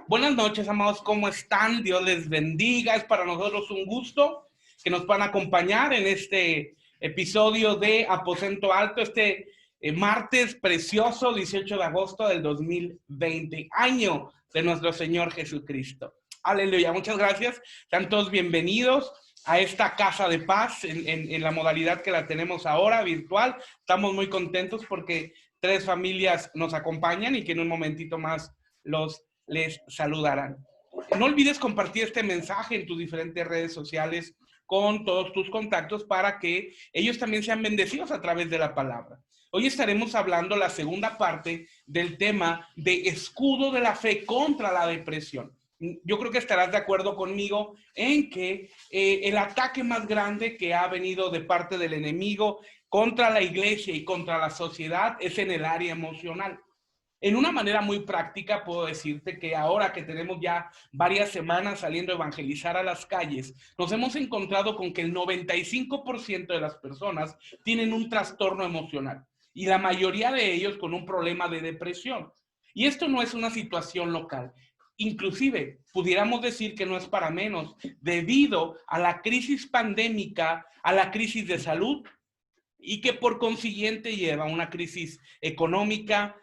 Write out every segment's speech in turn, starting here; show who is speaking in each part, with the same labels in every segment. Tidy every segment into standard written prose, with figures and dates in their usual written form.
Speaker 1: Buenas noches, amados, ¿cómo están? Dios les bendiga. Es para nosotros un gusto que nos van a acompañar en este episodio de Aposento Alto, martes precioso, 18 de agosto del 2020, año de nuestro Señor Jesucristo. Aleluya, muchas gracias. Sean todos bienvenidos a esta casa de paz en la modalidad que la tenemos ahora, virtual. Estamos muy contentos porque 3 familias nos acompañan y que en un momentito más les saludarán. No olvides compartir este mensaje en tus diferentes redes sociales con todos tus contactos para que ellos también sean bendecidos a través de la palabra. Hoy estaremos hablando la segunda parte del tema de escudo de la fe contra la depresión. Yo creo que estarás de acuerdo conmigo en que el ataque más grande que ha venido de parte del enemigo contra la iglesia y contra la sociedad es en el área emocional. En una manera muy práctica puedo decirte que ahora que tenemos ya varias semanas saliendo a evangelizar a las calles, nos hemos encontrado con que el 95% de las personas tienen un trastorno emocional y la mayoría de ellos con un problema de depresión. Y esto no es una situación local. Inclusive, pudiéramos decir que no es para menos, debido a la crisis pandémica, a la crisis de salud, y que por consiguiente lleva a una crisis económica,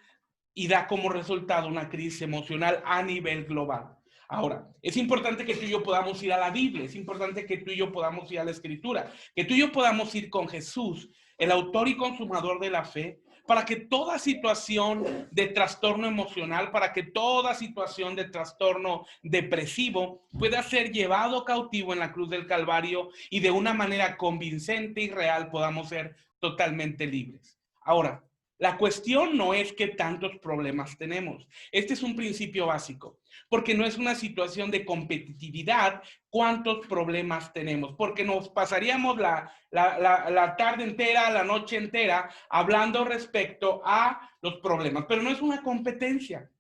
Speaker 1: y da como resultado una crisis emocional a nivel global. Ahora, es importante que tú y yo podamos ir a la Biblia, es importante que tú y yo podamos ir a la Escritura, que tú y yo podamos ir con Jesús, el autor y consumador de la fe, para que toda situación de trastorno emocional, para que toda situación de trastorno depresivo pueda ser llevado cautivo en la cruz del Calvario y de una manera convincente y real podamos ser totalmente libres. Ahora, la cuestión no es qué tantos problemas tenemos. Este es un principio básico, porque no es una situación de competitividad cuántos problemas tenemos, porque nos pasaríamos la tarde entera, la noche entera, hablando respecto a los problemas, pero no es una competencia,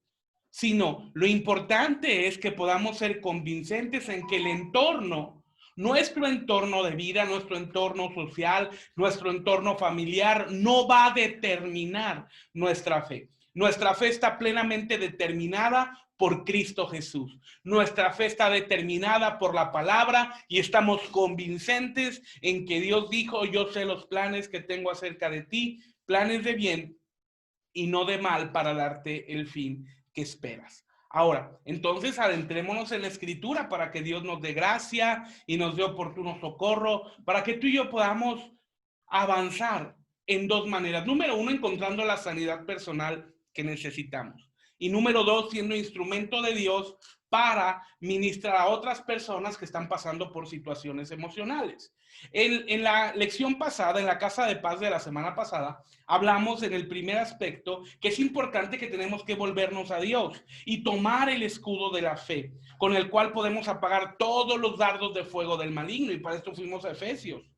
Speaker 1: sino lo importante es que podamos ser convincentes en que el entorno, nuestro entorno de vida, nuestro entorno social, nuestro entorno familiar, no va a determinar nuestra fe. Nuestra fe está plenamente determinada por Cristo Jesús. Nuestra fe está determinada por la palabra y estamos convincentes en que Dios dijo: yo sé los planes que tengo acerca de ti, planes de bien y no de mal, para darte el fin que esperas. Ahora, entonces adentrémonos en la Escritura para que Dios nos dé gracia y nos dé oportuno socorro, para que tú y yo podamos avanzar en dos maneras. Número uno, encontrando la sanidad personal que necesitamos. Y número dos, siendo instrumento de Dios para ministrar a otras personas que están pasando por situaciones emocionales. En la lección pasada, en la Casa de Paz de la semana pasada, hablamos en el primer aspecto que es importante que tenemos que volvernos a Dios y tomar el escudo de la fe, con el cual podemos apagar todos los dardos de fuego del maligno, y para esto fuimos a Efesios.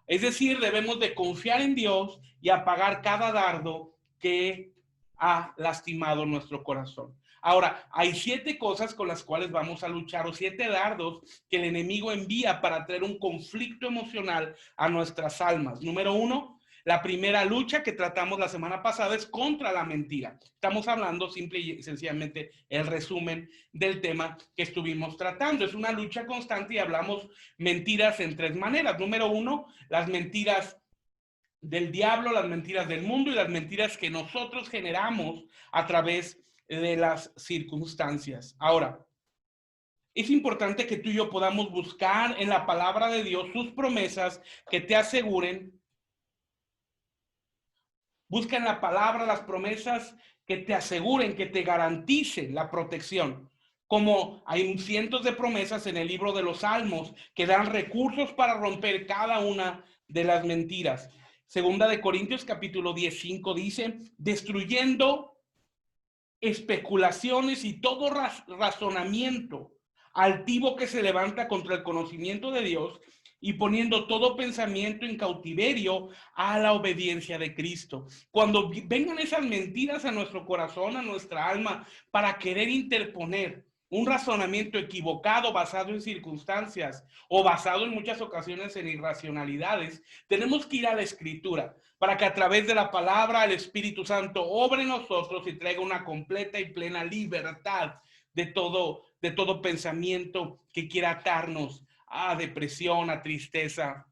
Speaker 1: Es decir, debemos de confiar en Dios y apagar cada dardo que ha lastimado nuestro corazón. Ahora, hay 7 cosas con las cuales vamos a luchar, o 7 dardos que el enemigo envía para traer un conflicto emocional a nuestras almas. Número 1, la primera lucha que tratamos la semana pasada es contra la mentira. Estamos hablando simple y sencillamente el resumen del tema que estuvimos tratando. Es una lucha constante y hablamos mentiras en 3 maneras. Número 1, las mentiras del diablo, las mentiras del mundo y las mentiras que nosotros generamos a través de las circunstancias. Ahora, es importante que tú y yo podamos buscar en la palabra de Dios sus promesas que te aseguren. Busca en la palabra las promesas que te aseguren, que te garanticen la protección. Como hay cientos de promesas en el libro de los Salmos que dan recursos para romper cada una de las mentiras. Segunda de Corintios capítulo 10:5 dice: destruyendo especulaciones y todo razonamiento altivo que se levanta contra el conocimiento de Dios, y poniendo todo pensamiento en cautiverio a la obediencia de Cristo. Cuando vengan esas mentiras a nuestro corazón, a nuestra alma, para querer interponer un razonamiento equivocado basado en circunstancias o basado en muchas ocasiones en irracionalidades, tenemos que ir a la Escritura para que a través de la palabra el Espíritu Santo obre en nosotros y traiga una completa y plena libertad de todo pensamiento que quiera atarnos a depresión, a tristeza,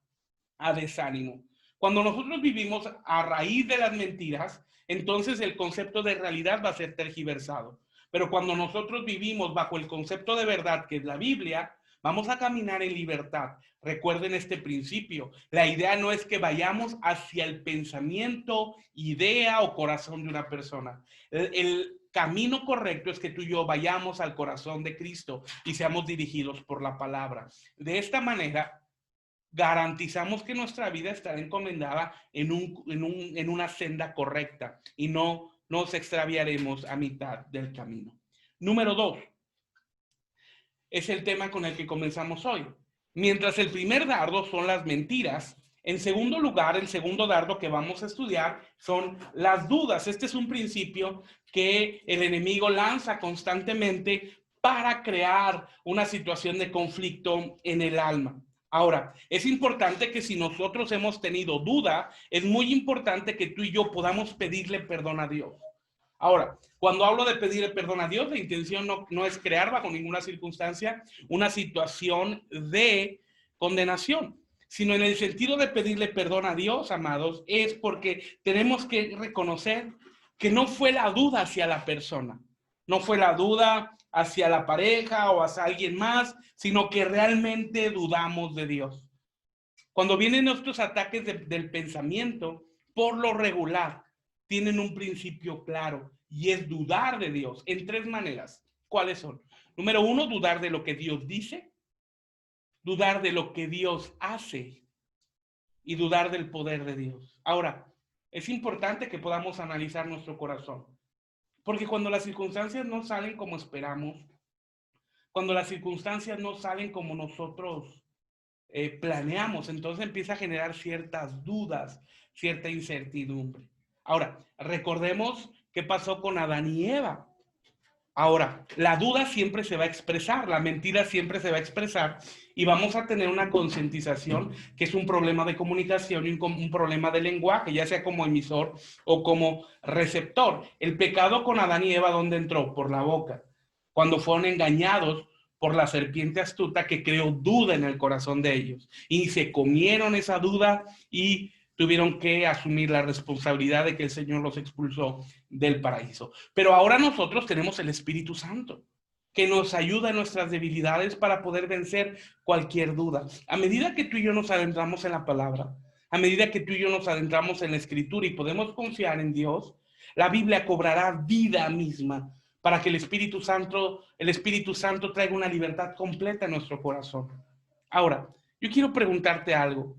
Speaker 1: a desánimo. Cuando nosotros vivimos a raíz de las mentiras, entonces el concepto de realidad va a ser tergiversado. Pero cuando nosotros vivimos bajo el concepto de verdad, que es la Biblia, vamos a caminar en libertad. Recuerden este principio. La idea no es que vayamos hacia el pensamiento, idea o corazón de una persona. El camino correcto es que tú y yo vayamos al corazón de Cristo y seamos dirigidos por la palabra. De esta manera, garantizamos que nuestra vida estará encomendada en una senda correcta y no nos extraviaremos a mitad del camino. Número 2, es el tema con el que comenzamos hoy. Mientras el primer dardo son las mentiras, en segundo lugar, el segundo dardo que vamos a estudiar son las dudas. Este es un principio que el enemigo lanza constantemente para crear una situación de conflicto en el alma. Ahora, es importante que si nosotros hemos tenido duda, es muy importante que tú y yo podamos pedirle perdón a Dios. Ahora, cuando hablo de pedirle perdón a Dios, la intención no es crear bajo ninguna circunstancia una situación de condenación, sino en el sentido de pedirle perdón a Dios, amados, es porque tenemos que reconocer que no fue la duda hacia la persona, no fue la duda hacia la pareja o hacia alguien más, sino que realmente dudamos de Dios. Cuando vienen nuestros ataques del pensamiento, por lo regular, tienen un principio claro y es dudar de Dios en tres maneras. ¿Cuáles son? Número uno, dudar de lo que Dios dice, dudar de lo que Dios hace y dudar del poder de Dios. Ahora, es importante que podamos analizar nuestro corazón, porque cuando las circunstancias no salen como esperamos, cuando las circunstancias no salen como nosotros planeamos, entonces empieza a generar ciertas dudas, cierta incertidumbre. Ahora, recordemos qué pasó con Adán y Eva. Ahora, la duda siempre se va a expresar, la mentira siempre se va a expresar y vamos a tener una concientización que es un problema de comunicación y un problema de lenguaje, ya sea como emisor o como receptor. El pecado con Adán y Eva, ¿dónde entró? Por la boca. Cuando fueron engañados por la serpiente astuta que creó duda en el corazón de ellos y se comieron esa duda y tuvieron que asumir la responsabilidad de que el Señor los expulsó del paraíso. Pero ahora nosotros tenemos el Espíritu Santo, que nos ayuda en nuestras debilidades para poder vencer cualquier duda. A medida que tú y yo nos adentramos en la palabra, a medida que tú y yo nos adentramos en la Escritura y podemos confiar en Dios, la Biblia cobrará vida misma para que el Espíritu Santo traiga una libertad completa en nuestro corazón. Ahora, yo quiero preguntarte algo.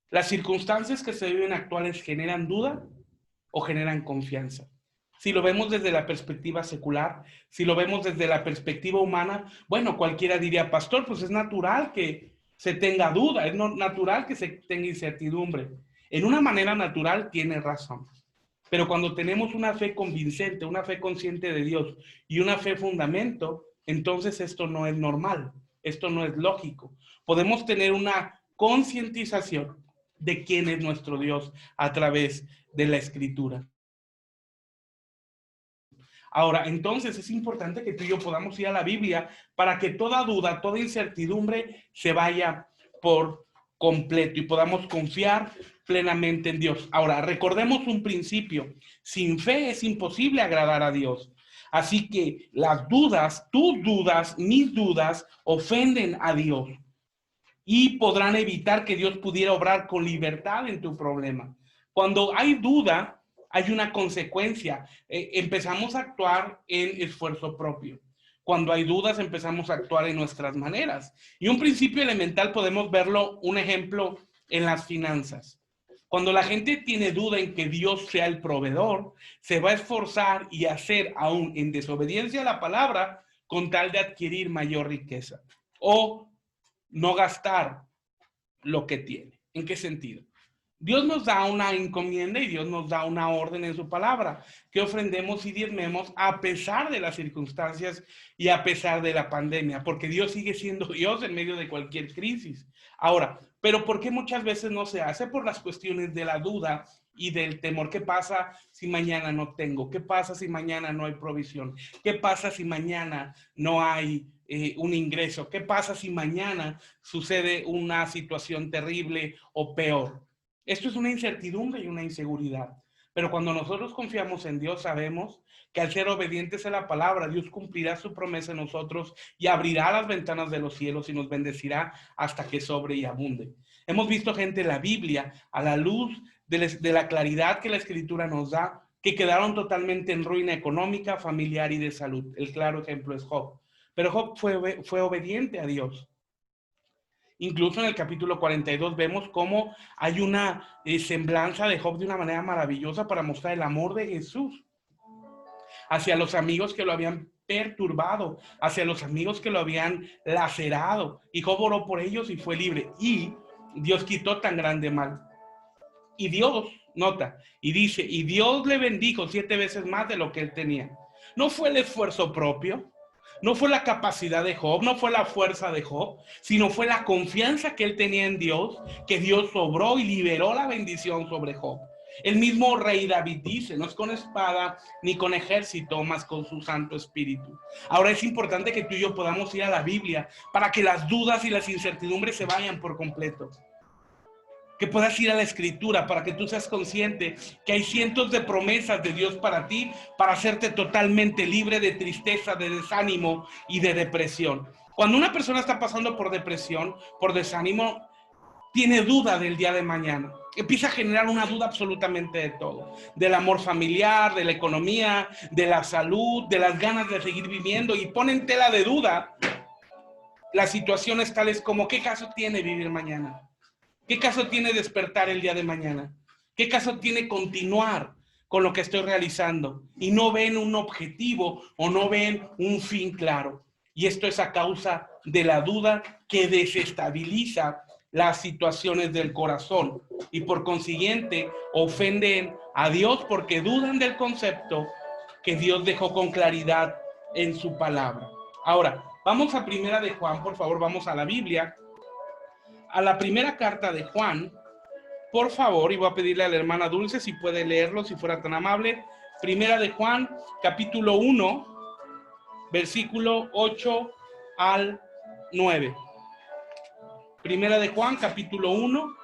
Speaker 1: ¿Las circunstancias que se viven actuales generan duda o generan confianza? Si lo vemos desde la perspectiva secular, si lo vemos desde la perspectiva humana, bueno, cualquiera diría, pastor, pues es natural que se tenga duda, es natural que se tenga incertidumbre. En una manera natural tiene razón. Pero cuando tenemos una fe convincente, una fe consciente de Dios y una fe fundamento, entonces esto no es normal, esto no es lógico. Podemos tener una concientización de quién es nuestro Dios a través de la Escritura. Ahora, entonces es importante que tú y yo podamos ir a la Biblia para que toda duda, toda incertidumbre se vaya por completo y podamos confiar plenamente en Dios. Ahora, recordemos un principio. Sin fe es imposible agradar a Dios. Así que las dudas, tus dudas, mis dudas, ofenden a Dios y podrán evitar que Dios pudiera obrar con libertad en tu problema. Cuando hay duda, hay una consecuencia. Empezamos a actuar en esfuerzo propio. Cuando hay dudas, empezamos a actuar en nuestras maneras. Y un principio elemental podemos verlo, un ejemplo, en las finanzas. Cuando la gente tiene duda en que Dios sea el proveedor, se va a esforzar y hacer aún en desobediencia a la palabra con tal de adquirir mayor riqueza o no gastar lo que tiene. ¿En qué sentido? Dios nos da una encomienda y Dios nos da una orden en su palabra, que ofrendemos y diezmemos a pesar de las circunstancias y a pesar de la pandemia, porque Dios sigue siendo Dios en medio de cualquier crisis. Ahora, pero ¿por qué muchas veces no se hace? Por las cuestiones de la duda y del temor. ¿Qué pasa si mañana no tengo? ¿Qué pasa si mañana no hay provisión? ¿Qué pasa si mañana no hay un ingreso? ¿Qué pasa si mañana sucede una situación terrible o peor? Esto es una incertidumbre y una inseguridad. Pero cuando nosotros confiamos en Dios, sabemos que al ser obedientes a la palabra, Dios cumplirá su promesa en nosotros y abrirá las ventanas de los cielos y nos bendecirá hasta que sobre y abunde. Hemos visto gente en la Biblia, a la luz de la claridad que la Escritura nos da, que quedaron totalmente en ruina económica, familiar y de salud. El claro ejemplo es Job. Pero Job fue obediente a Dios. Incluso en el capítulo 42 vemos cómo hay una semblanza de Job de una manera maravillosa para mostrar el amor de Jesús hacia los amigos que lo habían perturbado, hacia los amigos que lo habían lacerado. Y Job oró por ellos y fue libre. Y Dios quitó tan grande mal. Y Dios, nota, y dice, y Dios le bendijo 7 veces más de lo que él tenía. No fue el esfuerzo propio, no fue la capacidad de Job, no fue la fuerza de Job, sino fue la confianza que él tenía en Dios, que Dios obró y liberó la bendición sobre Job. El mismo rey David dice, no es con espada ni con ejército, más con su Santo Espíritu. Ahora es importante que tú y yo podamos ir a la Biblia para que las dudas y las incertidumbres se vayan por completo. Que puedas ir a la Escritura para que tú seas consciente que hay cientos de promesas de Dios para ti, para hacerte totalmente libre de tristeza, de desánimo y de depresión. Cuando una persona está pasando por depresión, por desánimo, tiene duda del día de mañana. Empieza a generar una duda absolutamente de todo. Del amor familiar, de la economía, de la salud, de las ganas de seguir viviendo, y pone en tela de duda las situaciones tales como ¿qué caso tiene vivir mañana? ¿Qué caso tiene despertar el día de mañana? ¿Qué caso tiene continuar con lo que estoy realizando? Y no ven un objetivo o no ven un fin claro. Y esto es a causa de la duda que desestabiliza las situaciones del corazón y por consiguiente ofenden a Dios porque dudan del concepto que Dios dejó con claridad en su palabra. Ahora, vamos a Primera de Juan, por favor, vamos a la Biblia, a la primera carta de Juan, por favor, y voy a pedirle a la hermana Dulce si puede leerlo, si fuera tan amable. Primera de Juan, capítulo 1, versículo 8 al 9. Primera de Juan, capítulo 1,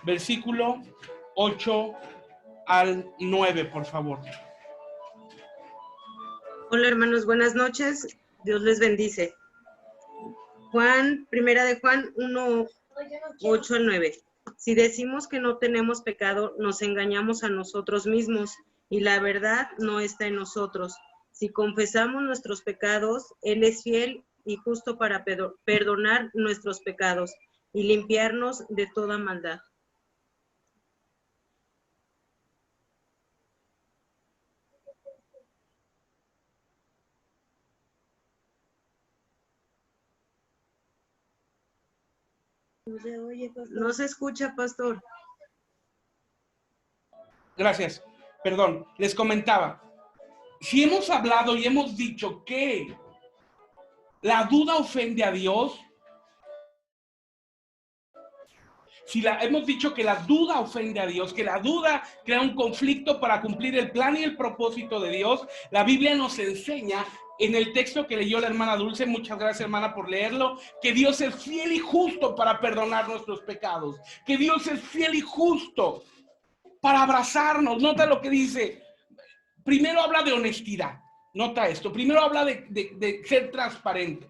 Speaker 1: versículo 8 al 9, por favor.
Speaker 2: Hola hermanos, buenas noches. Dios les bendice. Primera de Juan 1, 8 al 9. Si decimos que no tenemos pecado, nos engañamos a nosotros mismos y la verdad no está en nosotros. Si confesamos nuestros pecados, Él es fiel y justo para perdonar nuestros pecados y limpiarnos de toda maldad. No se escucha, pastor.
Speaker 1: Gracias. Perdón, les comentaba. Si hemos hablado y hemos dicho que la duda ofende a Dios, hemos dicho que la duda ofende a Dios, que la duda crea un conflicto para cumplir el plan y el propósito de Dios, la Biblia nos enseña en el texto que leyó la hermana Dulce, muchas gracias hermana por leerlo, que Dios es fiel y justo para perdonar nuestros pecados, que Dios es fiel y justo para abrazarnos. Nota lo que dice. Primero habla de honestidad. Nota esto. Primero habla de ser transparentes.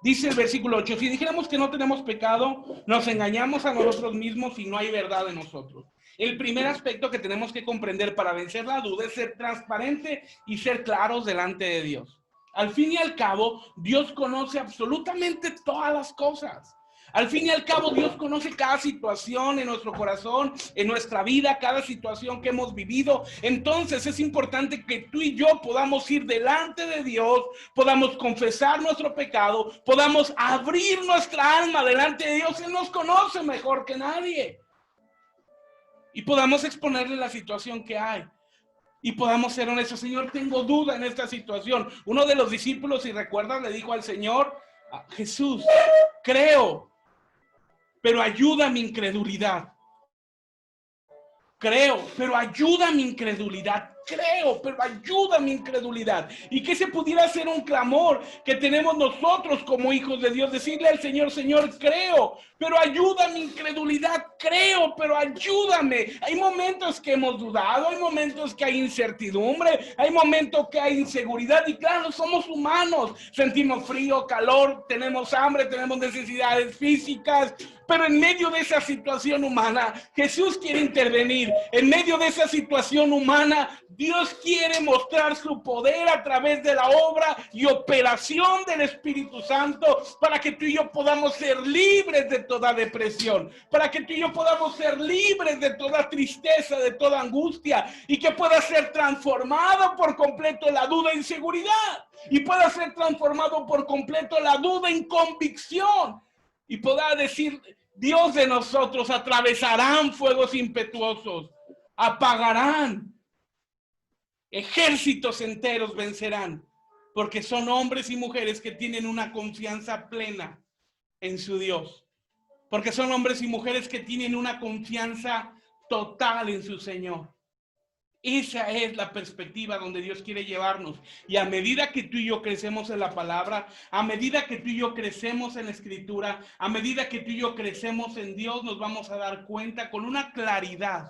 Speaker 1: Dice el versículo 8, si dijéramos que no tenemos pecado, nos engañamos a nosotros mismos y no hay verdad en nosotros. El primer aspecto que tenemos que comprender para vencer la duda es ser transparente y ser claros delante de Dios. Al fin y al cabo, Dios conoce absolutamente todas las cosas. Al fin y al cabo, Dios conoce cada situación en nuestro corazón, en nuestra vida, cada situación que hemos vivido. Entonces es importante que tú y yo podamos ir delante de Dios, podamos confesar nuestro pecado, podamos abrir nuestra alma delante de Dios. Él nos conoce mejor que nadie. Y podamos exponerle la situación que hay. Y podamos ser honestos. Señor, tengo duda en esta situación. Uno de los discípulos, si recuerdan, le dijo al Señor, Jesús, creo, pero ayuda a mi incredulidad. creo, pero ayuda mi incredulidad. Creo, pero ayuda mi incredulidad. Y que ese pudiera ser un clamor que tenemos nosotros como hijos de Dios. Decirle al Señor, Señor, creo, pero ayuda mi incredulidad. Creo, pero ayúdame. Hay momentos que hemos dudado, hay momentos que hay incertidumbre, hay momentos que hay inseguridad. Y claro, somos humanos. Sentimos frío, calor, tenemos hambre, tenemos necesidades físicas. Pero en medio de esa situación humana, Jesús quiere intervenir. En medio de esa situación humana, Dios quiere mostrar su poder a través de la obra y operación del Espíritu Santo para que tú y yo podamos ser libres de toda depresión, para que tú y yo podamos ser libres de toda tristeza, de toda angustia, y que pueda ser transformado por completo la duda en seguridad, y pueda ser transformado por completo la duda en convicción, y pueda decir: Dios de nosotros atravesarán fuegos impetuosos, apagarán, ejércitos enteros vencerán, porque son hombres y mujeres que tienen una confianza plena en su Dios, porque son hombres y mujeres que tienen una confianza total en su Señor. Esa es la perspectiva donde Dios quiere llevarnos. Y a medida que tú y yo crecemos en la palabra, a medida que tú y yo crecemos en la escritura, a medida que tú y yo crecemos en Dios, nos vamos a dar cuenta con una claridad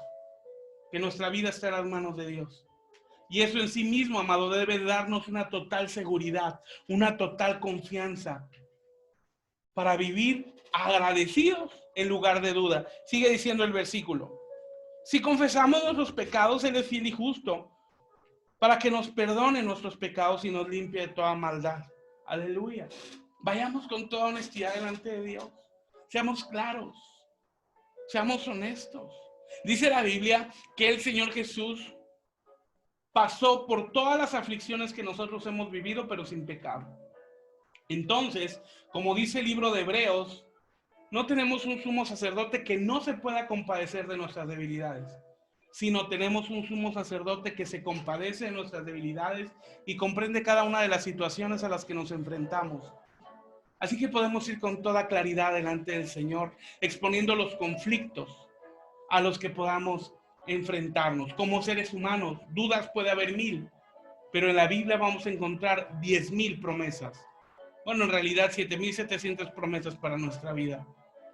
Speaker 1: que nuestra vida está en las manos de Dios. Y eso en sí mismo, amado, debe darnos una total seguridad, una total confianza para vivir agradecidos en lugar de duda. Sigue diciendo el versículo: si confesamos nuestros pecados, Él es fiel y justo para que nos perdone nuestros pecados y nos limpie de toda maldad. Aleluya. Vayamos con toda honestidad delante de Dios. Seamos claros. Seamos honestos. Dice la Biblia que el Señor Jesús pasó por todas las aflicciones que nosotros hemos vivido, pero sin pecado. Entonces, como dice el libro de Hebreos, no tenemos un sumo sacerdote que no se pueda compadecer de nuestras debilidades, sino tenemos un sumo sacerdote que se compadece de nuestras debilidades y comprende cada una de las situaciones a las que nos enfrentamos. Así que podemos ir con toda claridad delante del Señor, exponiendo los conflictos a los que podamos enfrentarnos. Como seres humanos, dudas puede haber 1000, pero en la Biblia vamos a encontrar 10,000 promesas. Bueno, en realidad 7,700 promesas para nuestra vida.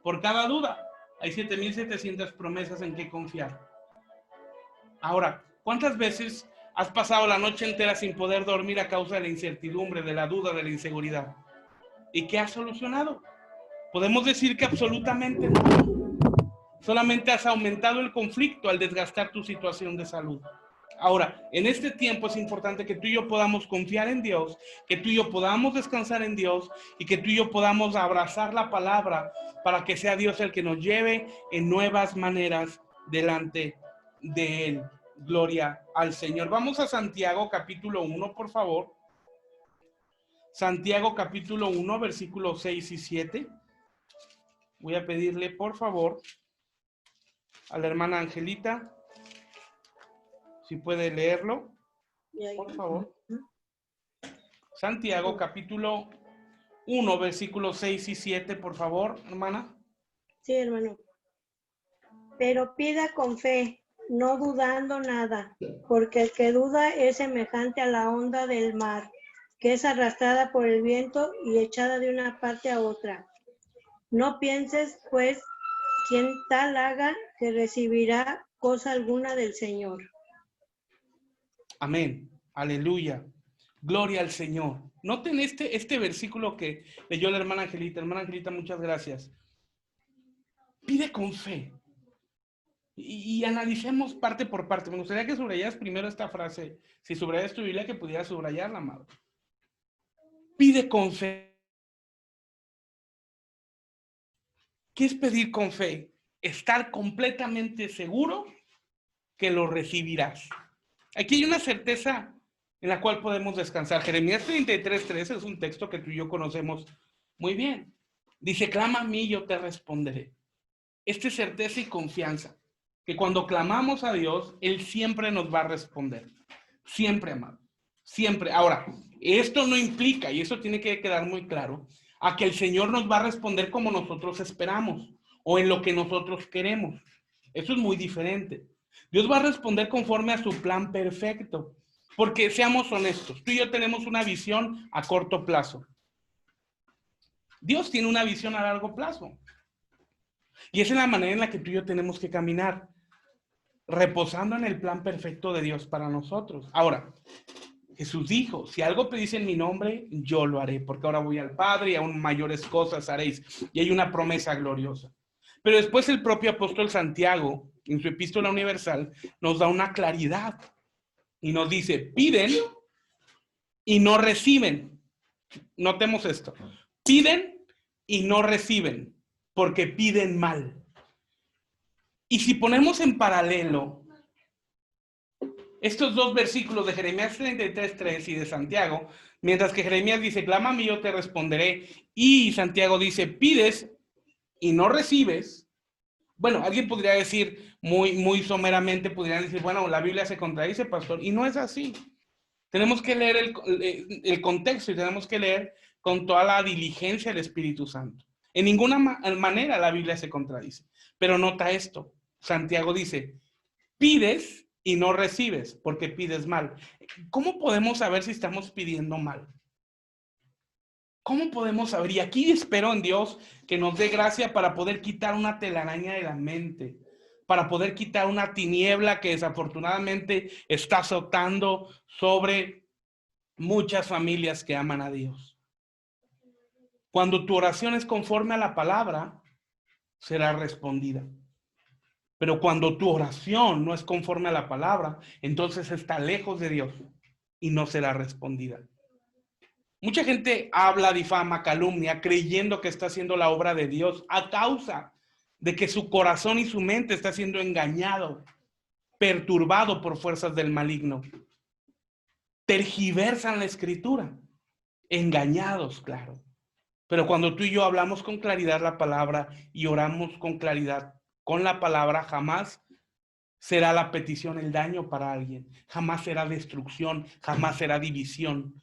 Speaker 1: Por cada duda hay 7,700 promesas en que confiar. Ahora, ¿cuántas veces has pasado la noche entera sin poder dormir a causa de la incertidumbre, de la duda, de la inseguridad? ¿Y qué has solucionado? Podemos decir que absolutamente no. Solamente has aumentado el conflicto al desgastar tu situación de salud. Ahora, en este tiempo es importante que tú y yo podamos confiar en Dios, que tú y yo podamos descansar en Dios y que tú y yo podamos abrazar la palabra para que sea Dios el que nos lleve en nuevas maneras delante de Él. Gloria al Señor. Vamos a Santiago capítulo 1, por favor. Santiago capítulo 1, versículos 6 y 7. Voy a pedirle, por favor, a la hermana Angelita, si puede leerlo, por favor. Santiago capítulo 1, versículos 6 y 7, por favor, hermana.
Speaker 3: Sí, hermano. Pero pida con fe, no dudando nada, porque el que duda es semejante a la onda del mar, que es arrastrada por el viento y echada de una parte a otra. No pienses, pues, quien tal haga, que recibirá cosa alguna del Señor.
Speaker 1: Amén. Aleluya. Gloria al Señor. Noten este versículo que leyó la hermana Angelita. Hermana Angelita, muchas gracias. Pide con fe. Y analicemos parte por parte. Me gustaría que subrayas primero esta frase. Si subrayas tu Biblia, que pudieras subrayarla, amado. Pide con fe. ¿Qué es pedir con fe? Estar completamente seguro que lo recibirás. Aquí hay una certeza en la cual podemos descansar. Jeremías 33:13 es un texto que tú y yo conocemos muy bien. Dice: clama a mí y yo te responderé. Esta es certeza y confianza, que cuando clamamos a Dios, Él siempre nos va a responder. Siempre, amado. Siempre. Ahora, esto no implica, y eso tiene que quedar muy claro, a que el Señor nos va a responder como nosotros esperamos o en lo que nosotros queremos. Eso es muy diferente. Dios va a responder conforme a su plan perfecto. Porque seamos honestos, tú y yo tenemos una visión a corto plazo. Dios tiene una visión a largo plazo. Y esa es la manera en la que tú y yo tenemos que caminar, reposando en el plan perfecto de Dios para nosotros. Ahora, Jesús dijo, si algo pedís en mi nombre, yo lo haré, porque ahora voy al Padre y aún mayores cosas haréis. Y hay una promesa gloriosa. Pero después el propio apóstol Santiago, en su epístola universal, nos da una claridad y nos dice, piden y no reciben. Notemos esto. Piden y no reciben, porque piden mal. Y si ponemos en paralelo estos dos versículos de Jeremías 33:3 y de Santiago, mientras que Jeremías dice, clámame y yo te responderé, y Santiago dice, pides y no recibes. Bueno, alguien podría decir, muy someramente, podrían decir, bueno, la Biblia se contradice, pastor, y no es así. Tenemos que leer el contexto y tenemos que leer con toda la diligencia del Espíritu Santo. En ninguna manera la Biblia se contradice. Pero nota esto, Santiago dice, pides y no recibes porque pides mal. ¿Cómo podemos saber si estamos pidiendo mal? ¿Cómo podemos saber? Y aquí espero en Dios que nos dé gracia para poder quitar una telaraña de la mente, para poder quitar una tiniebla que desafortunadamente está azotando sobre muchas familias que aman a Dios. Cuando tu oración es conforme a la palabra, será respondida. Pero cuando tu oración no es conforme a la palabra, entonces está lejos de Dios y no será respondida. Mucha gente habla, difama, calumnia, creyendo que está haciendo la obra de Dios a causa de que su corazón y su mente está siendo engañado, perturbado por fuerzas del maligno. Tergiversan la escritura, engañados, claro. Pero cuando tú y yo hablamos con claridad la palabra y oramos con claridad con la palabra, jamás será la petición el daño para alguien, jamás será destrucción, jamás será división.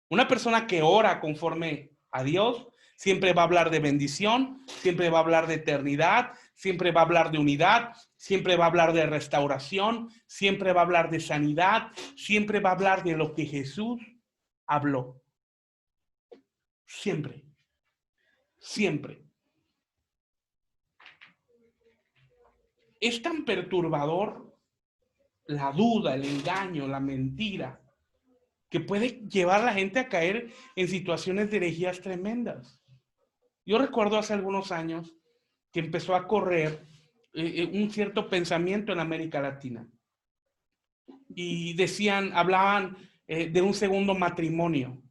Speaker 1: Una persona que ora conforme a Dios siempre va a hablar de bendición, siempre va a hablar de eternidad, siempre va a hablar de unidad, siempre va a hablar de restauración, siempre va a hablar de sanidad, siempre va a hablar de lo que Jesús habló. Siempre. Siempre. Es tan perturbador la duda, el engaño, la mentira, que puede llevar a la gente a caer en situaciones de herejías tremendas. Yo recuerdo hace algunos años que empezó a correr un cierto pensamiento en América Latina. Y hablaban de un segundo matrimonio.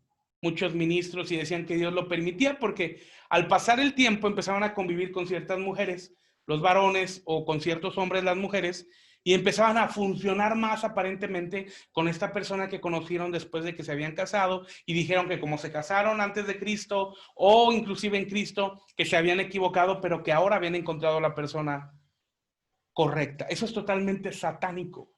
Speaker 1: Muchos ministros y decían que Dios lo permitía porque al pasar el tiempo empezaban a convivir con ciertas mujeres, los varones, o con ciertos hombres, las mujeres, y empezaban a funcionar más aparentemente con esta persona que conocieron después de que se habían casado y dijeron que como se casaron antes de Cristo o inclusive en Cristo, que se habían equivocado, pero que ahora habían encontrado la persona correcta. Eso es totalmente satánico.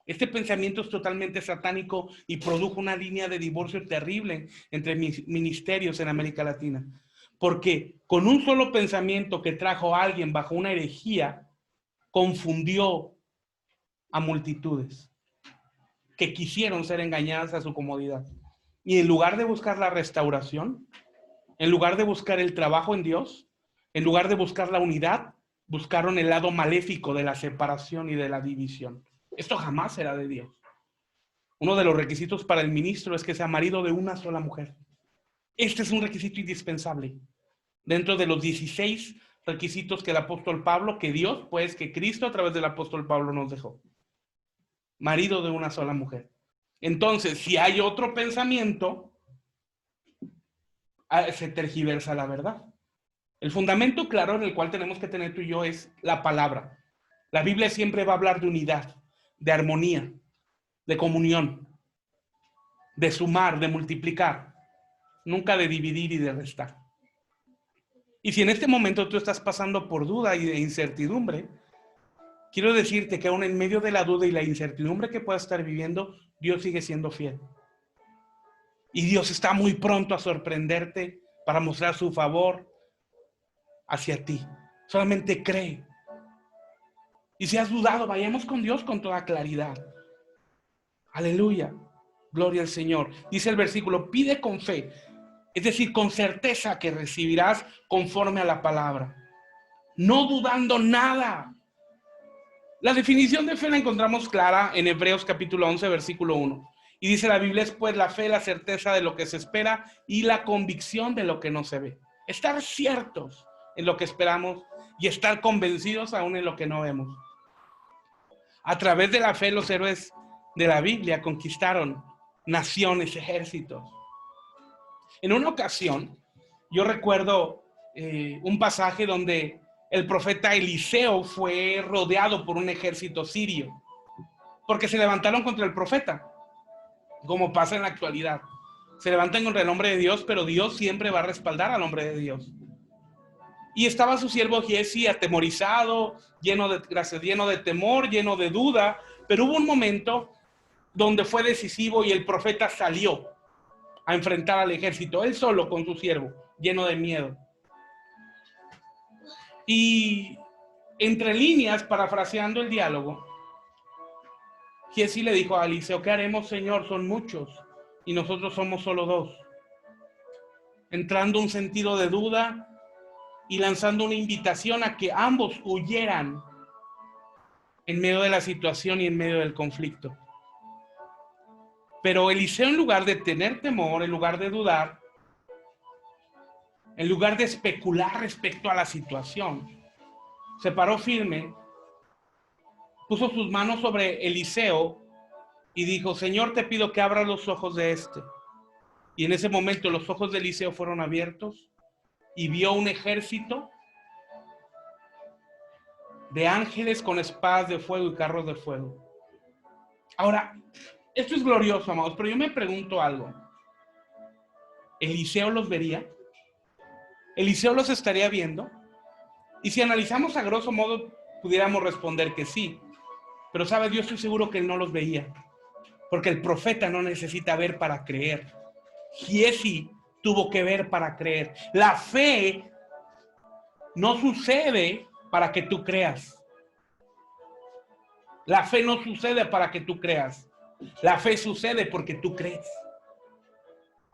Speaker 1: Este pensamiento es totalmente satánico y produjo una línea de divorcio terrible entre ministerios en América Latina. Porque con un solo pensamiento que trajo a alguien bajo una herejía, confundió a multitudes que quisieron ser engañadas a su comodidad. Y en lugar de buscar la restauración, en lugar de buscar el trabajo en Dios, en lugar de buscar la unidad, buscaron el lado maléfico de la separación y de la división. Esto jamás será de Dios. Uno de los requisitos para el ministro es que sea marido de una sola mujer. Este es un requisito indispensable. Dentro de los 16 requisitos que el apóstol Pablo, que Dios, pues que Cristo a través del apóstol Pablo nos dejó. Marido de una sola mujer. Entonces, si hay otro pensamiento, se tergiversa la verdad. El fundamento claro en el cual tenemos que tener tú y yo es la palabra. La Biblia siempre va a hablar de unidad, de armonía, de comunión, de sumar, de multiplicar, nunca de dividir y de restar. Y si en este momento tú estás pasando por duda y de incertidumbre, quiero decirte que aún en medio de la duda y la incertidumbre que puedas estar viviendo, Dios sigue siendo fiel. Y Dios está muy pronto a sorprenderte para mostrar su favor hacia ti. Solamente cree. Y si has dudado, vayamos con Dios con toda claridad. Aleluya. Gloria al Señor. Dice el versículo, pide con fe. Es decir, con certeza que recibirás conforme a la palabra. No dudando nada. La definición de fe la encontramos clara en Hebreos capítulo 11, versículo 1. Y dice la Biblia, es pues la fe, la certeza de lo que se espera y la convicción de lo que no se ve. Estar ciertos en lo que esperamos y estar convencidos aún en lo que no vemos. A través de la fe, los héroes de la Biblia conquistaron naciones, ejércitos. En una ocasión, yo recuerdo un pasaje donde el profeta Eliseo fue rodeado por un ejército sirio, porque se levantaron contra el profeta, como pasa en la actualidad. Se levantan contra el nombre de Dios, pero Dios siempre va a respaldar al hombre de Dios. Y estaba su siervo Giesi atemorizado, lleno de temor, lleno de duda, pero hubo un momento donde fue decisivo y el profeta salió a enfrentar al ejército, él solo con su siervo, lleno de miedo. Y entre líneas, parafraseando el diálogo, Giesi le dijo a Eliseo, ¿qué haremos, Señor? Son muchos y nosotros somos solo dos. Entrando un sentido de duda y lanzando una invitación a que ambos huyeran en medio de la situación y en medio del conflicto. Pero Eliseo, en lugar de tener temor, en lugar de dudar, en lugar de especular respecto a la situación, se paró firme, puso sus manos sobre Eliseo y dijo, Señor, te pido que abras los ojos de este. Y en ese momento los ojos de Eliseo fueron abiertos y vio un ejército de ángeles con espadas de fuego y carros de fuego. Ahora, esto es glorioso, amados, pero yo me pregunto algo. ¿Eliseo los vería? ¿Eliseo los estaría viendo? Y si analizamos a grosso modo, pudiéramos responder que sí. Pero, ¿sabes? Yo estoy seguro que él no los veía. Porque el profeta no necesita ver para creer. Giesi tuvo que ver para creer. La fe no sucede para que tú creas. La fe no sucede para que tú creas. La fe sucede porque tú crees.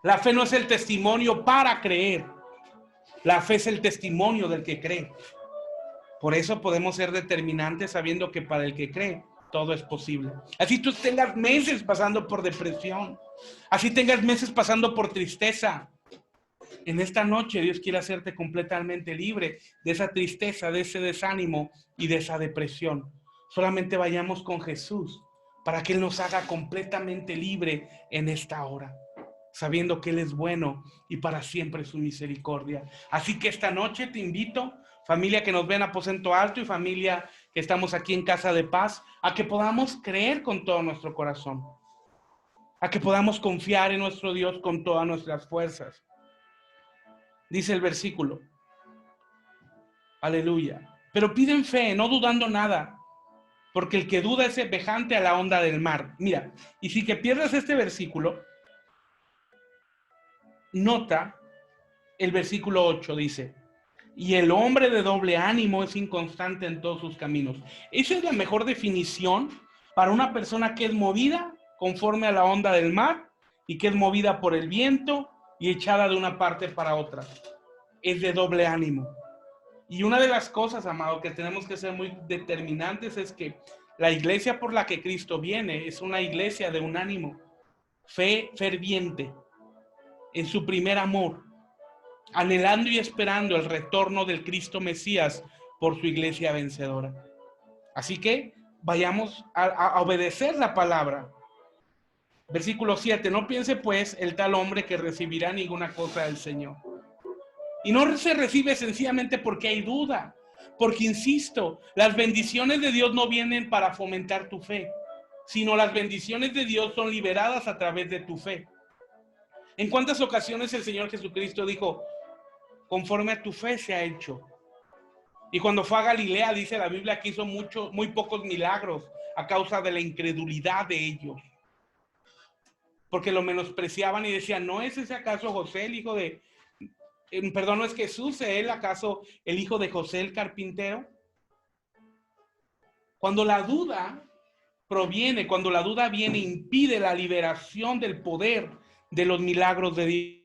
Speaker 1: La fe no es el testimonio para creer. La fe es el testimonio del que cree. Por eso podemos ser determinantes sabiendo que para el que cree todo es posible. Así tú tengas meses pasando por depresión. Así tengas meses pasando por tristeza. En esta noche Dios quiere hacerte completamente libre de esa tristeza, de ese desánimo y de esa depresión. Solamente vayamos con Jesús para que Él nos haga completamente libre en esta hora, sabiendo que Él es bueno y para siempre su misericordia. Así que esta noche te invito, familia que nos ve en Aposento Alto y familia que estamos aquí en Casa de Paz, a que podamos creer con todo nuestro corazón, a que podamos confiar en nuestro Dios con todas nuestras fuerzas. Dice el versículo, aleluya, pero piden fe, no dudando nada, porque el que duda es semejante a la onda del mar. Mira, y si que pierdas este versículo, nota el versículo 8, dice, y el hombre de doble ánimo es inconstante en todos sus caminos. Esa es la mejor definición para una persona que es movida conforme a la onda del mar y que es movida por el viento y echada de una parte para otra. Es de doble ánimo. Y una de las cosas, amado, que tenemos que ser muy determinantes es que la iglesia por la que Cristo viene es una iglesia de un ánimo, fe ferviente en su primer amor, anhelando y esperando el retorno del Cristo Mesías por su iglesia vencedora. Así que vayamos a obedecer la palabra. Versículo 7, no piense pues el tal hombre que recibirá ninguna cosa del Señor. Y no se recibe sencillamente porque hay duda, porque insisto, las bendiciones de Dios no vienen para fomentar tu fe, sino las bendiciones de Dios son liberadas a través de tu fe. ¿En cuántas ocasiones el Señor Jesucristo dijo, conforme a tu fe se ha hecho? Y cuando fue a Galilea, dice la Biblia que hizo muy pocos milagros a causa de la incredulidad de ellos. Porque lo menospreciaban y decían, ¿no es ese acaso José, el hijo de... no es Jesús, ¿es él acaso el hijo de José el carpintero? Cuando la duda proviene, cuando la duda viene, impide la liberación del poder de los milagros de Dios.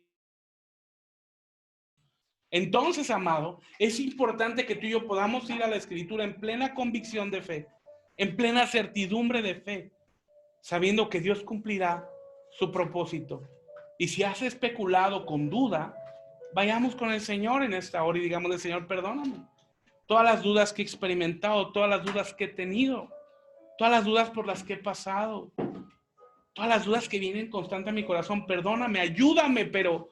Speaker 1: Entonces, amado, es importante que tú y yo podamos ir a la Escritura en plena convicción de fe, en plena certidumbre de fe, sabiendo que Dios cumplirá su propósito. Y si has especulado con duda, vayamos con el Señor en esta hora y digámosle: Señor, perdóname. Todas las dudas que he experimentado, todas las dudas que he tenido, todas las dudas por las que he pasado, todas las dudas que vienen constante a mi corazón, perdóname, ayúdame, pero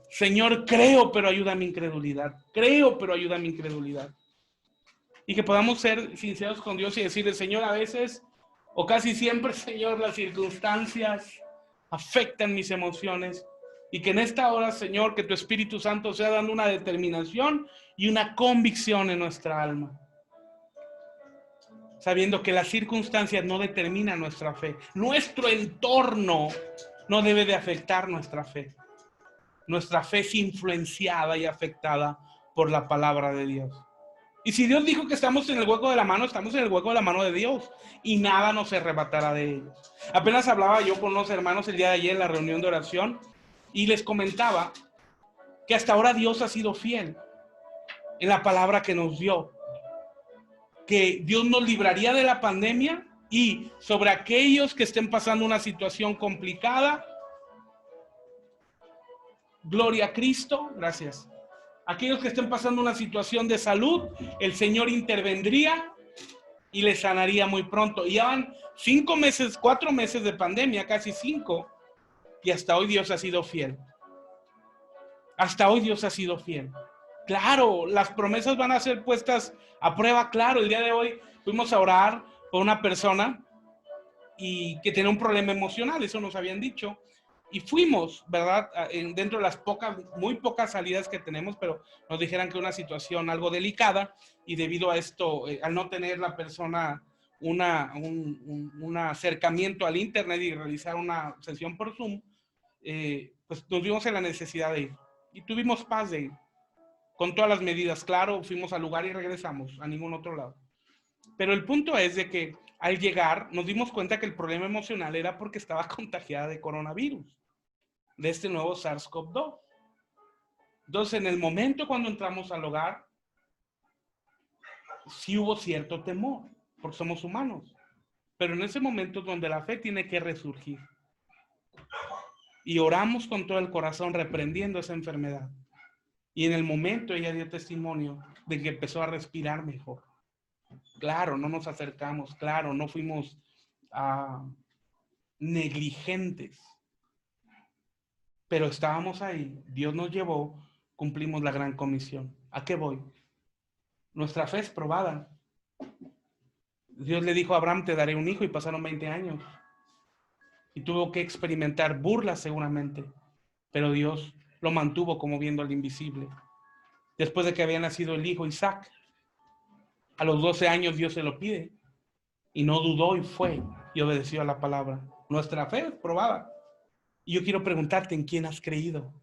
Speaker 1: Señor, creo, pero ayuda a mi incredulidad. Creo, pero ayuda a mi incredulidad. Y que podamos ser sinceros con Dios y decirle: Señor, a veces, o casi siempre, Señor, las circunstancias afectan mis emociones. Y que en esta hora, Señor, que tu Espíritu Santo sea dando una determinación y una convicción en nuestra alma. Sabiendo que las circunstancias no determinan nuestra fe. Nuestro entorno no debe de afectar nuestra fe. Nuestra fe es influenciada y afectada por la palabra de Dios. Y si Dios dijo que estamos en el hueco de la mano, estamos en el hueco de la mano de Dios. Y nada nos arrebatará de ellos. Apenas hablaba yo con unos hermanos el día de ayer en la reunión de oración. Y les comentaba que hasta ahora Dios ha sido fiel en la palabra que nos dio. Que Dios nos libraría de la pandemia, y sobre aquellos que estén pasando una situación complicada, gloria a Cristo, gracias. Aquellos que estén pasando una situación de salud, el Señor intervendría y les sanaría muy pronto. Y ya van 5 meses, 4 meses de pandemia, casi 5, y hasta hoy Dios ha sido fiel. Hasta hoy Dios ha sido fiel. Claro, las promesas van a ser puestas a prueba, claro. El día de hoy fuimos a orar por una persona y que tenía un problema emocional, eso nos habían dicho. Y fuimos, ¿verdad? Dentro de las muy pocas salidas que tenemos, pero nos dijeron que una situación algo delicada, y debido a esto, al no tener la persona un acercamiento al internet y realizar una sesión por Zoom, pues nos vimos en la necesidad de ir. Y tuvimos paz de ir. Con todas las medidas, claro, fuimos al lugar y regresamos a ningún otro lado. Pero el punto es de que al llegar nos dimos cuenta que el problema emocional era porque estaba contagiada de coronavirus, de este nuevo SARS-CoV-2. Entonces, en el momento cuando entramos al hogar, sí hubo cierto temor, porque somos humanos. Pero en ese momento donde la fe tiene que resurgir. Y oramos con todo el corazón reprendiendo esa enfermedad. Y en el momento ella dio testimonio de que empezó a respirar mejor. Claro, no nos acercamos, claro, no fuimos negligentes. Pero estábamos ahí, Dios nos llevó, cumplimos la gran comisión. ¿A qué voy? Nuestra fe es probada. Dios le dijo a Abraham: te daré un hijo, y pasaron 20 años. Y tuvo que experimentar burlas seguramente, pero Dios lo mantuvo como viendo al invisible. Después de que había nacido el hijo Isaac, a los 12 años Dios se lo pide, y no dudó y fue y obedeció a la palabra. Nuestra fe es probada. Y yo quiero preguntarte: ¿en quién has creído?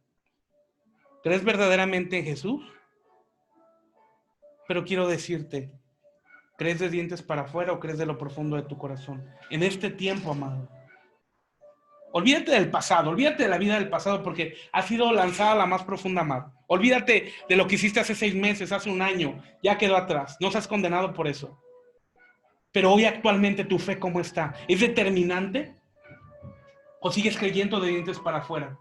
Speaker 1: ¿Crees verdaderamente en Jesús? Pero quiero decirte, ¿crees de dientes para afuera o crees de lo profundo de tu corazón? En este tiempo, amado, olvídate del pasado, olvídate de la vida del pasado, porque ha sido lanzada a la más profunda mar. Olvídate de lo que hiciste hace 6 meses, hace 1 año, ya quedó atrás. No seas condenado por eso. Pero hoy actualmente tu fe, ¿cómo está? ¿Es determinante? ¿O sigues creyendo de dientes para afuera?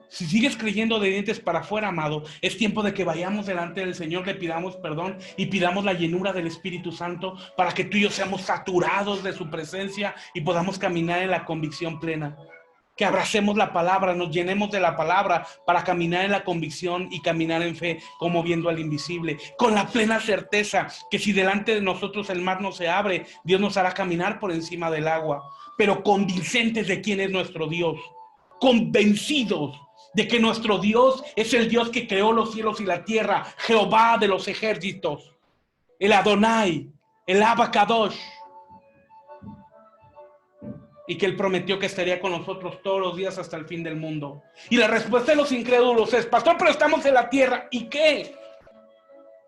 Speaker 1: Si sigues creyendo de dientes para afuera, amado, es tiempo de que vayamos delante del Señor, le pidamos perdón y pidamos la llenura del Espíritu Santo para que tú y yo seamos saturados de su presencia y podamos caminar en la convicción plena. Que abracemos la palabra, nos llenemos de la palabra para caminar en la convicción y caminar en fe, como viendo al invisible, con la plena certeza que si delante de nosotros el mar no se abre, Dios nos hará caminar por encima del agua, pero convincentes de quién es nuestro Dios, convencidos de que nuestro Dios es el Dios que creó los cielos y la tierra, Jehová de los ejércitos, el Adonai, el Abacadosh, y que Él prometió que estaría con nosotros todos los días hasta el fin del mundo. Y la respuesta de los incrédulos es: pastor, pero estamos en la tierra, ¿y qué?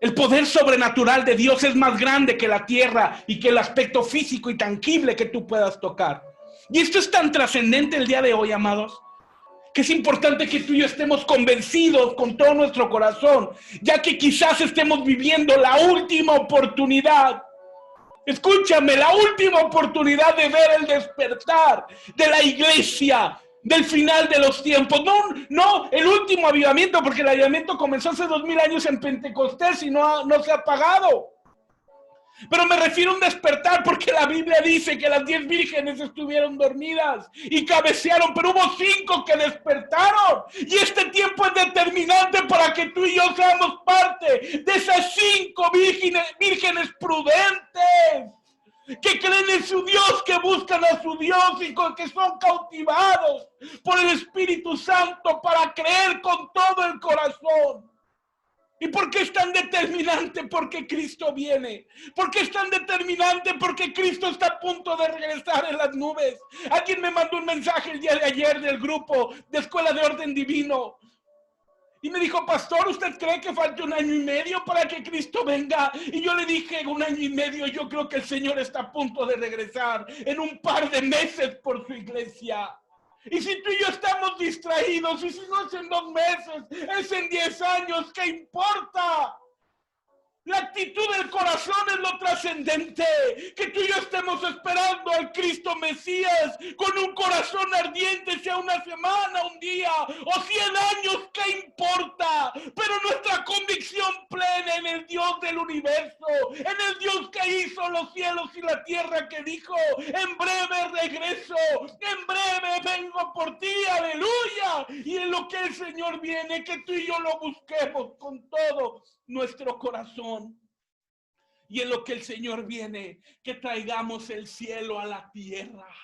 Speaker 1: El poder sobrenatural de Dios es más grande que la tierra y que el aspecto físico y tangible que tú puedas tocar. Y esto es tan trascendente el día de hoy, amados, que es importante que tú y yo estemos convencidos con todo nuestro corazón, ya que quizás estemos viviendo la última oportunidad. Escúchame, la última oportunidad de ver el despertar de la iglesia, del final de los tiempos. No el último avivamiento, porque el avivamiento comenzó hace 2000 años en Pentecostés y no se ha apagado. Pero me refiero a un despertar, porque la Biblia dice que las 10 vírgenes estuvieron dormidas y cabecearon, pero hubo 5 que despertaron. Y este tiempo es determinante para que tú y yo seamos parte de esas 5 vírgenes prudentes, que creen en su Dios, que buscan a su Dios y que son cautivados por el Espíritu Santo para creer con todo el corazón. ¿Y por qué es tan determinante? Porque Cristo viene. ¿Por qué es tan determinante? Porque Cristo está a punto de regresar en las nubes. Alguien me mandó un mensaje el día de ayer del grupo de Escuela de Orden Divino. Y me dijo, pastor, ¿usted cree que falta 1 año y medio para que Cristo venga? Y yo le dije, 1 año y medio, yo creo que el Señor está a punto de regresar en un par de meses por su iglesia. Y si tú y yo estamos distraídos, y si no es en 2 meses, es en 10 años, ¿qué importa? La actitud del corazón es lo trascendente, que tú y yo estemos esperando al Cristo Mesías con un corazón ardiente, sea 1 semana, 1 día o 100 años, ¿qué importa? Pero nuestra convicción plena en el Dios del universo, en el Dios que hizo los cielos y la tierra, que dijo, en breve regreso, en breve vengo por ti, aleluya. Y en lo que el Señor viene, que tú y yo lo busquemos con todo nuestro corazón. Y en lo que el Señor viene, que traigamos el cielo a la tierra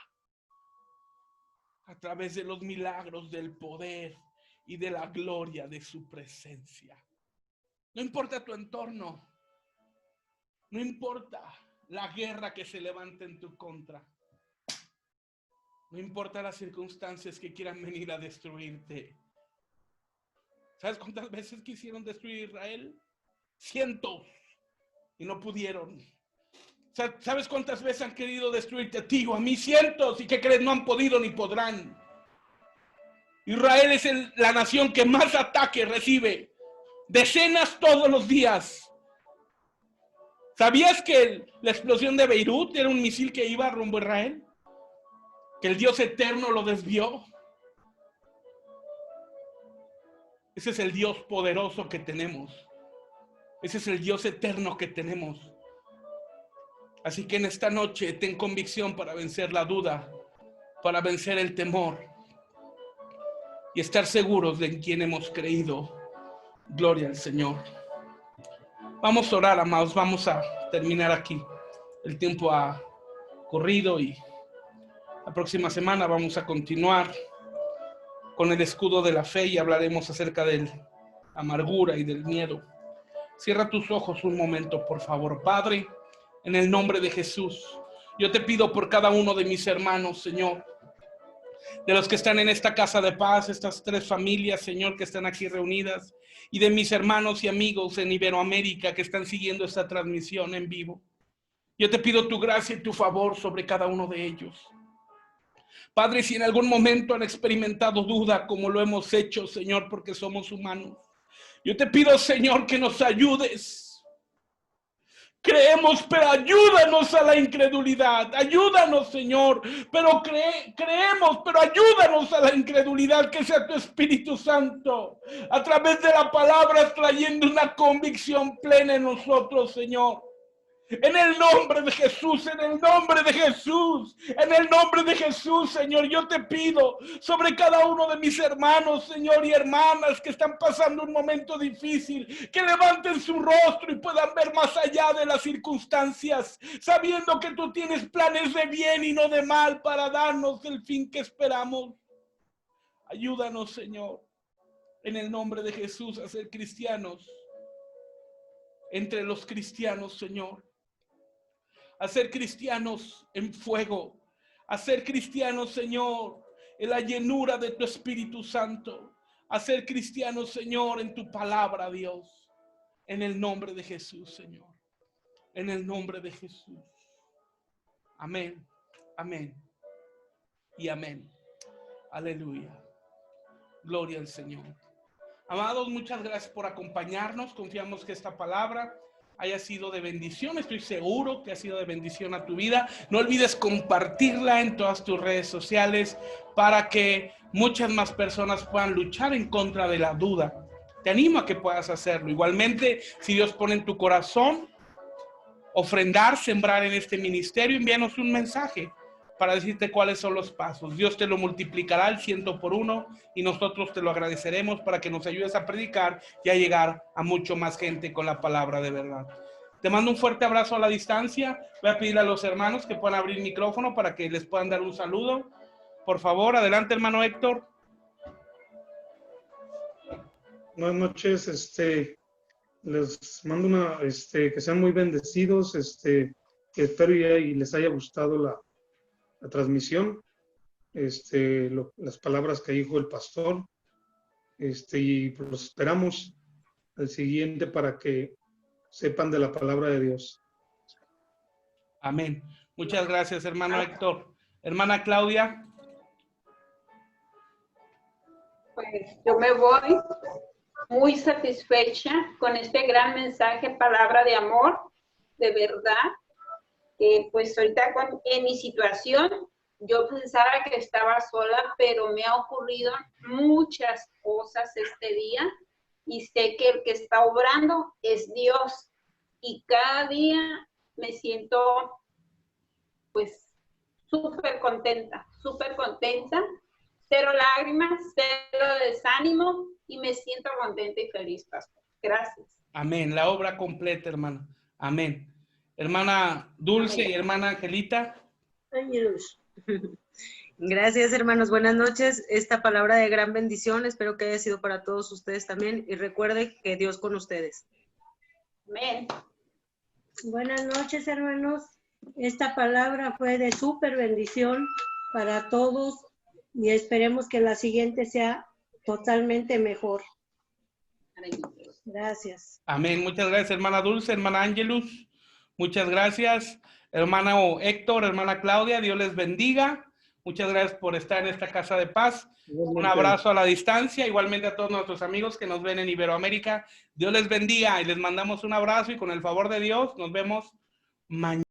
Speaker 1: a través de los milagros del poder y de la gloria de su presencia. No importa tu entorno, no importa la guerra que se levante en tu contra, no importa las circunstancias que quieran venir a destruirte. ¿Sabes cuántas veces quisieron destruir Israel? 100 y no pudieron. ¿Sabes cuántas veces han querido destruirte a ti o a mí? 100, y ¿qué crees? No han podido ni podrán. Israel es la nación que más ataques recibe, decenas todos los días. ¿Sabías que la explosión de Beirut era un misil que iba rumbo a Israel? Que el Dios eterno lo desvió. Ese es el Dios poderoso que tenemos. Ese es el Dios eterno que tenemos. Así que en esta noche ten convicción para vencer la duda, para vencer el temor y estar seguros de en quién hemos creído. Gloria al Señor. Vamos a orar, amados. Vamos a terminar aquí. El tiempo ha corrido y la próxima semana vamos a continuar con el escudo de la fe y hablaremos acerca de la amargura y del miedo. Cierra tus ojos un momento, por favor. Padre, en el nombre de Jesús, yo te pido por cada uno de mis hermanos, Señor, de los que están en esta casa de paz, estas 3 familias, Señor, que están aquí reunidas, y de mis hermanos y amigos en Iberoamérica que están siguiendo esta transmisión en vivo. Yo te pido tu gracia y tu favor sobre cada uno de ellos. Padre, si en algún momento han experimentado duda, como lo hemos hecho, Señor, porque somos humanos, yo te pido, Señor, que nos ayudes. Creemos, pero ayúdanos a la incredulidad. Ayúdanos, Señor, pero creemos, pero ayúdanos a la incredulidad, que sea tu Espíritu Santo, a través de la palabra, trayendo una convicción plena en nosotros, Señor. En el nombre de Jesús, en el nombre de Jesús, en el nombre de Jesús, Señor, yo te pido sobre cada uno de mis hermanos, Señor, y hermanas que están pasando un momento difícil, que levanten su rostro y puedan ver más allá de las circunstancias, sabiendo que tú tienes planes de bien y no de mal para darnos el fin que esperamos. Ayúdanos, Señor, en el nombre de Jesús, a ser cristianos entre los cristianos, Señor. A ser cristianos en fuego, a ser cristianos, Señor, en la llenura de tu Espíritu Santo, a ser cristianos, Señor, en tu palabra, Dios. En el nombre de Jesús, Señor. En el nombre de Jesús. Amén, amén y amén. Aleluya. Gloria al Señor. Amados, muchas gracias por acompañarnos. Confiamos que esta palabra haya sido de bendición. Estoy seguro que ha sido de bendición a tu vida. No olvides compartirla en todas tus redes sociales para que muchas más personas puedan luchar en contra de la duda. Te animo a que puedas hacerlo. Igualmente, si Dios pone en tu corazón ofrendar, sembrar en este ministerio, envíanos un mensaje para decirte cuáles son los pasos. Dios te lo multiplicará al 100 por 1 y nosotros te lo agradeceremos para que nos ayudes a predicar y a llegar a mucho más gente con la palabra de verdad. Te mando un fuerte abrazo a la distancia. Voy a pedirle a los hermanos que puedan abrir el micrófono para que les puedan dar un saludo. Por favor, adelante, hermano Héctor.
Speaker 4: Buenas noches, les mando que sean muy bendecidos, que espero y les haya gustado la transmisión, las palabras que dijo el pastor, y pues los esperamos al siguiente para que sepan de la palabra de Dios.
Speaker 1: Amén. Muchas gracias, hermano Héctor. Hermana Claudia.
Speaker 5: Pues yo me voy muy satisfecha con este gran mensaje, palabra de amor, de verdad, que pues ahorita en mi situación, yo pensaba que estaba sola, pero me ha ocurrido muchas cosas este día y sé que el que está obrando es Dios y cada día me siento pues súper contenta, cero lágrimas, cero desánimo y me siento contenta y feliz, pastor. Gracias.
Speaker 1: Amén. La obra completa, hermana. Amén. Hermana Dulce y hermana Angelita.
Speaker 2: Ángelos. Gracias, hermanos. Buenas noches. Esta palabra de gran bendición, espero que haya sido para todos ustedes también. Y recuerden que Dios con ustedes.
Speaker 5: Amén.
Speaker 3: Buenas noches, hermanos. Esta palabra fue de súper bendición para todos y esperemos que la siguiente sea totalmente mejor. Gracias.
Speaker 1: Amén. Muchas gracias, hermana Dulce, hermana Ángelus. Muchas gracias, hermano Héctor, hermana Claudia. Dios les bendiga. Muchas gracias por estar en esta casa de paz. Un abrazo a la distancia. Igualmente a todos nuestros amigos que nos ven en Iberoamérica. Dios les bendiga y les mandamos un abrazo y con el favor de Dios nos vemos mañana.